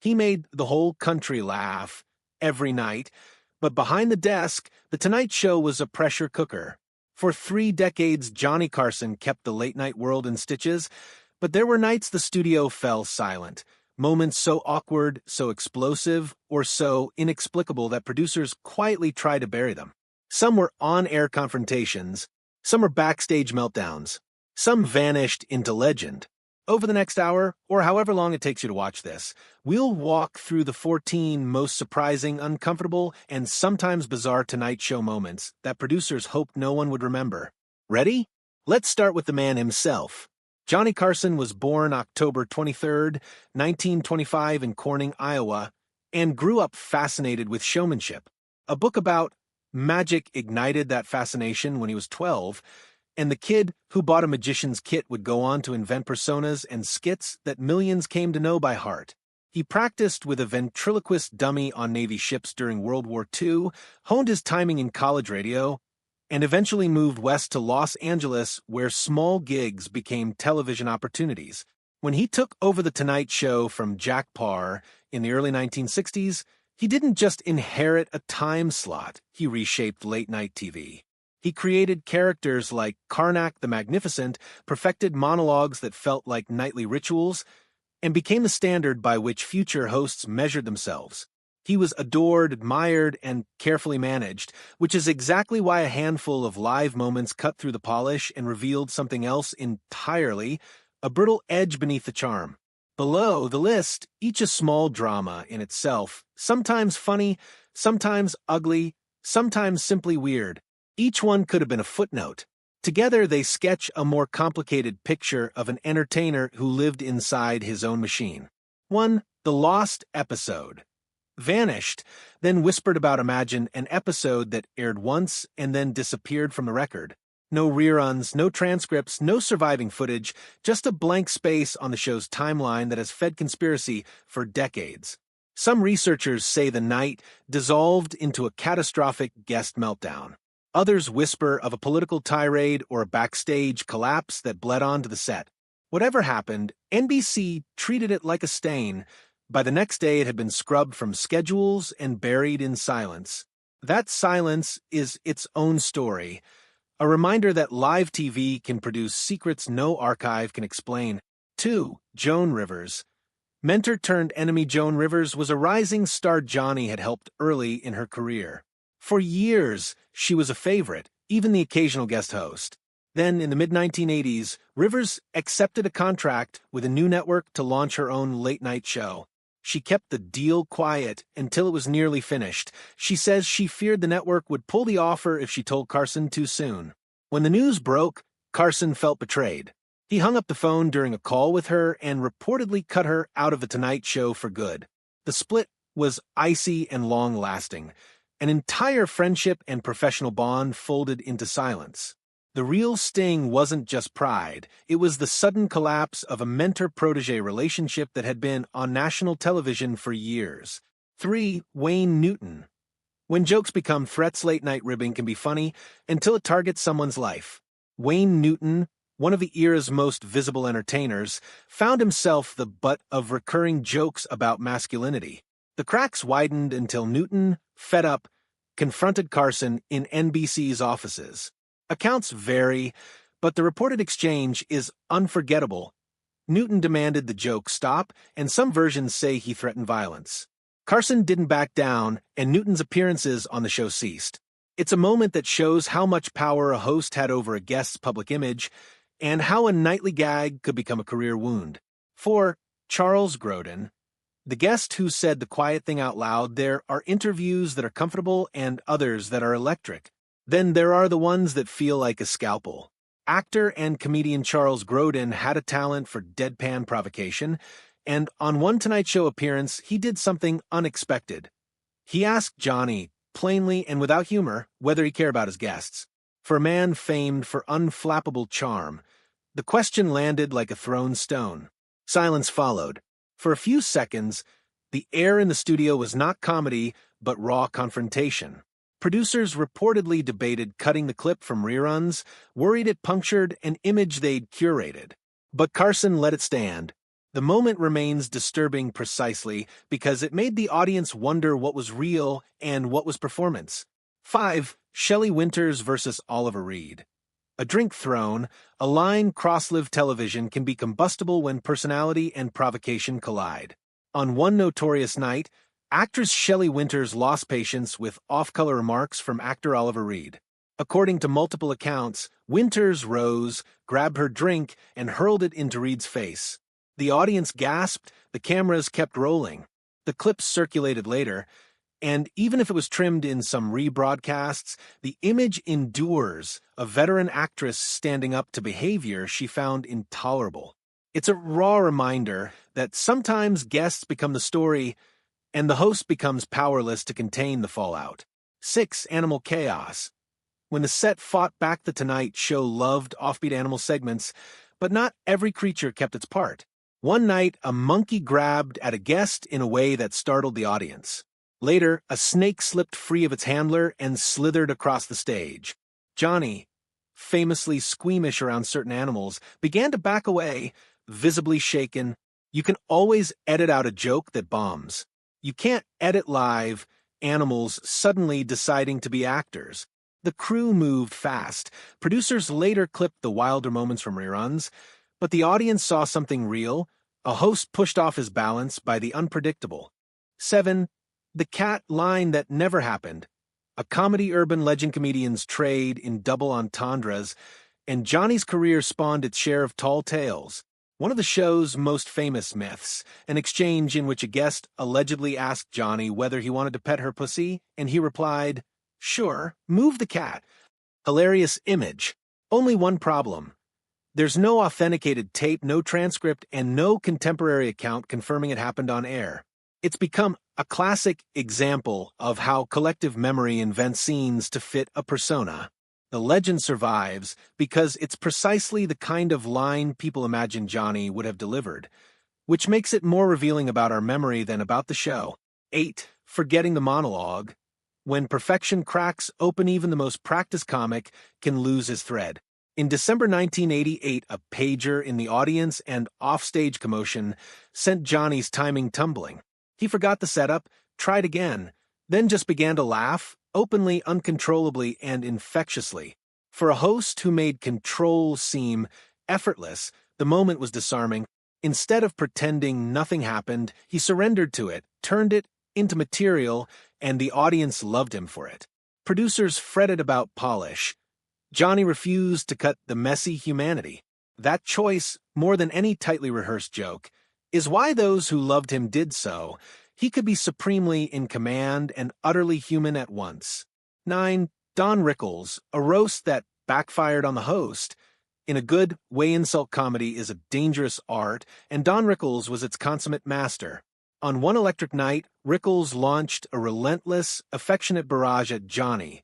He made the whole country laugh every night, but behind the desk, The Tonight Show was a pressure cooker. For 3 decades, Johnny Carson kept the late-night world in stitches, but there were nights the studio fell silent, moments so awkward, so explosive, or so inexplicable that producers quietly tried to bury them. Some were on-air confrontations, some were backstage meltdowns, some vanished into legend. Over the next hour, or however long it takes you to watch this, we'll walk through the 14 most surprising, uncomfortable, and sometimes bizarre Tonight Show moments that producers hoped no one would remember. Ready? Let's start with the man himself. Johnny Carson was born October 23, 1925 in Corning, Iowa, and grew up fascinated with showmanship. A book about magic ignited that fascination when he was 12, and the kid who bought a magician's kit would go on to invent personas and skits that millions came to know by heart. He practiced with a ventriloquist dummy on Navy ships during World War II, honed his timing in college radio, and eventually moved west to Los Angeles, where small gigs became television opportunities. When he took over The Tonight Show from Jack Paar in the early 1960s, he didn't just inherit a time slot, he reshaped late-night TV. He created characters like Karnak the Magnificent, perfected monologues that felt like nightly rituals, and became the standard by which future hosts measured themselves. He was adored, admired, and carefully managed, which is exactly why a handful of live moments cut through the polish and revealed something else entirely, a brittle edge beneath the charm. Below the list, each a small drama in itself, sometimes funny, sometimes ugly, sometimes simply weird. Each one could have been a footnote. Together they sketch a more complicated picture of an entertainer who lived inside his own machine. 1. The Lost Episode. Vanished, then whispered about. Imagine an episode that aired once and then disappeared from the record. No reruns, no transcripts, no surviving footage, just a blank space on the show's timeline that has fed conspiracy for decades. Some researchers say the night dissolved into a catastrophic guest meltdown. Others whisper of a political tirade or a backstage collapse that bled onto the set. Whatever happened, NBC treated it like a stain. By the next day, it had been scrubbed from schedules and buried in silence. That silence is its own story, a reminder that live TV can produce secrets no archive can explain. 2. Joan Rivers. Mentor-turned-enemy Joan Rivers was a rising star Johnny had helped early in her career. For years, she was a favorite, even the occasional guest host. Then, in the mid-1980s, Rivers accepted a contract with a new network to launch her own late-night show. She kept the deal quiet until it was nearly finished. She says she feared the network would pull the offer if she told Carson too soon. When the news broke, Carson felt betrayed. He hung up the phone during a call with her and reportedly cut her out of The Tonight Show for good. The split was icy and long-lasting. An entire friendship and professional bond folded into silence. The real sting wasn't just pride, it was the sudden collapse of a mentor-protege relationship that had been on national television for years. 3. Wayne Newton. When jokes become threats, late-night ribbing can be funny until it targets someone's life. Wayne Newton, one of the era's most visible entertainers, found himself the butt of recurring jokes about masculinity. The cracks widened until Newton, fed up, confronted Carson in NBC's offices. Accounts vary, but the reported exchange is unforgettable. Newton demanded the joke stop, and some versions say he threatened violence. Carson didn't back down, and Newton's appearances on the show ceased. It's a moment that shows how much power a host had over a guest's public image, and how a nightly gag could become a career wound. 4. Charles Grodin. The guest who said the quiet thing out loud. There are interviews that are comfortable and others that are electric. Then there are the ones that feel like a scalpel. Actor and comedian Charles Grodin had a talent for deadpan provocation, and on one Tonight Show appearance, he did something unexpected. He asked Johnny, plainly and without humor, whether he cared about his guests. For a man famed for unflappable charm, the question landed like a thrown stone. Silence followed. For a few seconds, the air in the studio was not comedy, but raw confrontation. Producers reportedly debated cutting the clip from reruns, worried it punctured an image they'd curated. But Carson let it stand. The moment remains disturbing precisely because it made the audience wonder what was real and what was performance. 5. Shelley Winters versus Oliver Reed. A drink thrown, a line cross-lived television can be combustible when personality and provocation collide. On one notorious night, actress Shelley Winters lost patience with off-color remarks from actor Oliver Reed. According to multiple accounts, Winters rose, grabbed her drink, and hurled it into Reed's face. The audience gasped, the cameras kept rolling. The clips circulated later, and even if it was trimmed in some rebroadcasts, the image endures, a veteran actress standing up to behavior she found intolerable. It's a raw reminder that sometimes guests become the story, and the host becomes powerless to contain the fallout. 6. Animal chaos. When the set fought back, The Tonight Show loved offbeat animal segments, but not every creature kept its part. One night, a monkey grabbed at a guest in a way that startled the audience. Later, a snake slipped free of its handler and slithered across the stage. Johnny, famously squeamish around certain animals, began to back away, visibly shaken. You can always edit out a joke that bombs. You can't edit live animals suddenly deciding to be actors. The crew moved fast. Producers later clipped the wilder moments from reruns, but the audience saw something real. A host pushed off his balance by the unpredictable. 7. The cat line that never happened. A comedy urban legend comedians trade in double entendres, and Johnny's career spawned its share of tall tales. One of the show's most famous myths, an exchange in which a guest allegedly asked Johnny whether he wanted to pet her pussy, and he replied, "Sure, move the cat." Hilarious image. Only one problem. There's no authenticated tape, no transcript, and no contemporary account confirming it happened on air. It's become a classic example of how collective memory invents scenes to fit a persona. The legend survives because it's precisely the kind of line people imagine Johnny would have delivered, which makes it more revealing about our memory than about the show. 8. Forgetting the monologue. When perfection cracks open, even the most practiced comic can lose his thread. In December 1988, a pager in the audience and offstage commotion sent Johnny's timing tumbling. He forgot the setup, tried again, then just began to laugh, openly, uncontrollably, and infectiously. For a host who made control seem effortless, the moment was disarming. Instead of pretending nothing happened, he surrendered to it, turned it into material, and the audience loved him for it. Producers fretted about polish. Johnny refused to cut the messy humanity. That choice, more than any tightly rehearsed joke, is why those who loved him did so. He could be supremely in command and utterly human at once. 9. Don Rickles, a roast that backfired on the host. In a good way, insult comedy is a dangerous art, and Don Rickles was its consummate master. On one electric night, Rickles launched a relentless, affectionate barrage at Johnny.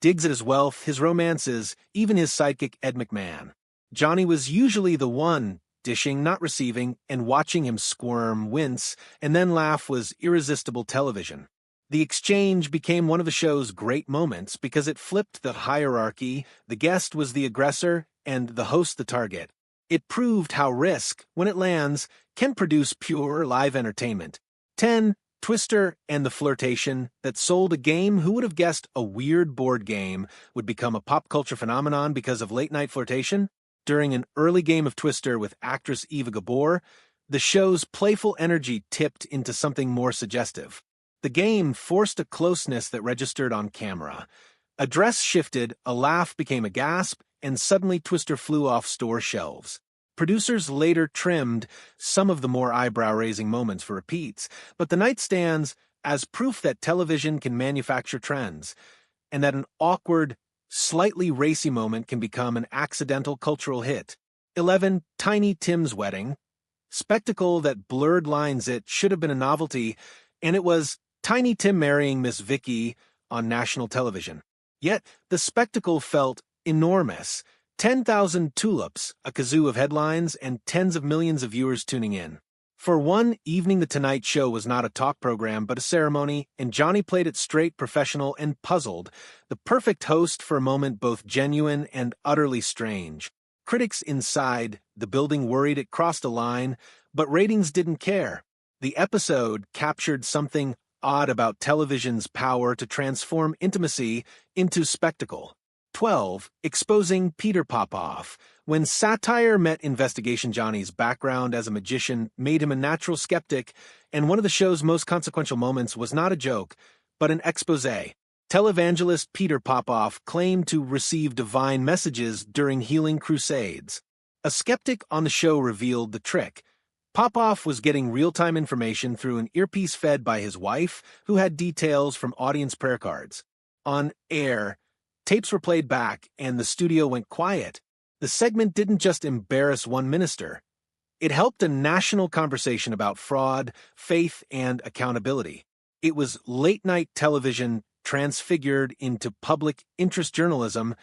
Digs at his wealth, his romances, even his sidekick Ed McMahon. Johnny was usually the one dishing, not receiving, and watching him squirm, wince, and then laugh was irresistible television. The exchange became one of the show's great moments because it flipped the hierarchy. The guest was the aggressor and the host the target. It proved how risk, when it lands, can produce pure live entertainment. 10. Twister and the flirtation that sold a game. Who would have guessed a weird board game would become a pop culture phenomenon because of late-night flirtation? During an early game of Twister with actress Eva Gabor, the show's playful energy tipped into something more suggestive. The game forced a closeness that registered on camera. A dress shifted, a laugh became a gasp, and suddenly Twister flew off store shelves. Producers later trimmed some of the more eyebrow-raising moments for repeats, but the night stands as proof that television can manufacture trends, and that an awkward, slightly racy moment can become an accidental cultural hit. 11. Tiny Tim's wedding. Spectacle that blurred lines. It should have been a novelty, and it was Tiny Tim marrying Miss Vicky on national television. Yet the spectacle felt enormous. 10,000 tulips, a kazoo of headlines, and tens of millions of viewers tuning in. For one evening, The Tonight Show was not a talk program but a ceremony, and Johnny played it straight, professional, and puzzled, the perfect host for a moment both genuine and utterly strange. Critics inside The building worried it crossed a line, but ratings didn't care. The episode captured something odd about television's power to transform intimacy into spectacle. 12. Exposing Peter Popoff. When satire met Investigation Johnny's background as a magician made him a natural skeptic, and one of the show's most consequential moments was not a joke, but an exposé. Televangelist Peter Popoff claimed to receive divine messages during healing crusades. A skeptic on the show revealed the trick. Popoff was getting real-time information through an earpiece fed by his wife, who had details from audience prayer cards. On air, tapes were played back, and the studio went quiet. The segment didn't just embarrass one minister. It helped a national conversation about fraud, faith, and accountability. It was late-night television transfigured into public interest journalism,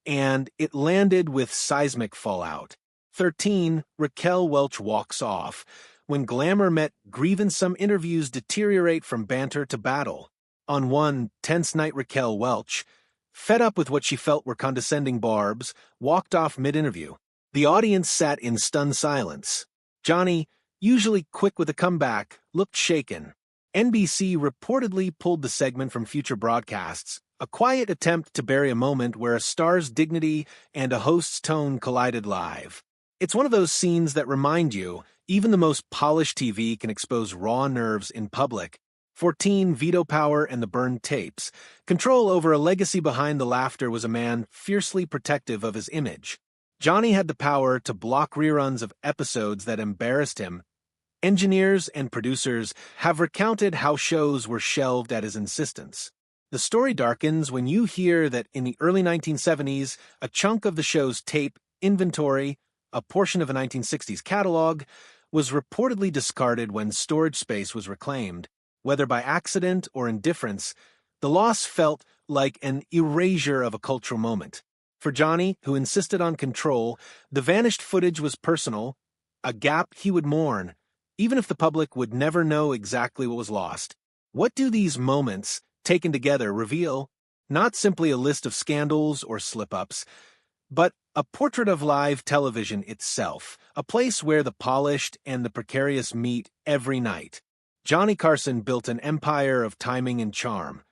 and it landed with seismic fallout. 13. Raquel Welch walks off. When glamour met grievance, some interviews deteriorate from banter to battle. On one tense night, Raquel Welch, fed up with what she felt were condescending barbs, walked off mid-interview. The audience sat in stunned silence. Johnny, usually quick with a comeback, looked shaken. NBC reportedly pulled the segment from future broadcasts, a quiet attempt to bury a moment where a star's dignity and a host's tone collided live. It's one of those scenes that remind you, even the most polished TV can expose raw nerves in public. 14. Veto power and the burned tapes. Control over a legacy behind the laughter was a man fiercely protective of his image. Johnny had the power to block reruns of episodes that embarrassed him. Engineers and producers have recounted how shows were shelved at his insistence. The story darkens when you hear that in the early 1970s, a chunk of the show's tape inventory, a portion of a 1960s catalog, was reportedly discarded when storage space was reclaimed. Whether by accident or indifference, the loss felt like an erasure of a cultural moment. For Johnny, who insisted on control, the vanished footage was personal, a gap he would mourn, even if the public would never know exactly what was lost. What do these moments, taken together, reveal? Not simply a list of scandals or slip-ups, but a portrait of live television itself, a place where the polished and the precarious meet every night. Johnny Carson built an empire of timing and charm.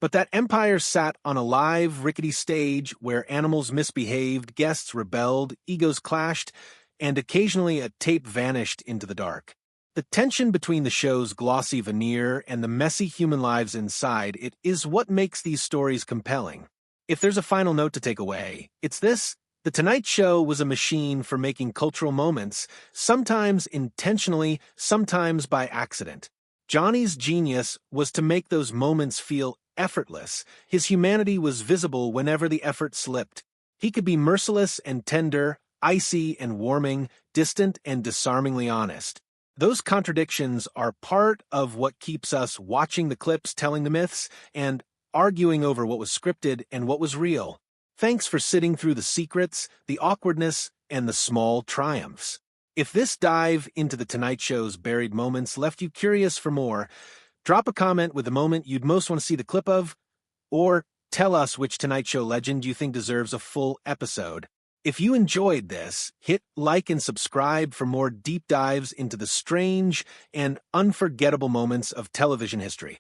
But that empire sat on a live, rickety stage where animals misbehaved, guests rebelled, egos clashed, and occasionally a tape vanished into the dark. The tension between the show's glossy veneer and the messy human lives inside it is what makes these stories compelling. If there's a final note to take away, it's this: The Tonight Show was a machine for making cultural moments, sometimes intentionally, sometimes by accident. Johnny's genius was to make those moments feel effortless. His humanity was visible whenever the effort slipped. He could be merciless and tender, icy and warming, distant and disarmingly honest. Those contradictions are part of what keeps us watching the clips, telling the myths, and arguing over what was scripted and what was real. Thanks for sitting through the secrets, the awkwardness, and the small triumphs. If this dive into The Tonight Show's buried moments left you curious for more, drop a comment with the moment you'd most want to see the clip of, or tell us which Tonight Show legend you think deserves a full episode. If you enjoyed this, hit like and subscribe for more deep dives into the strange and unforgettable moments of television history.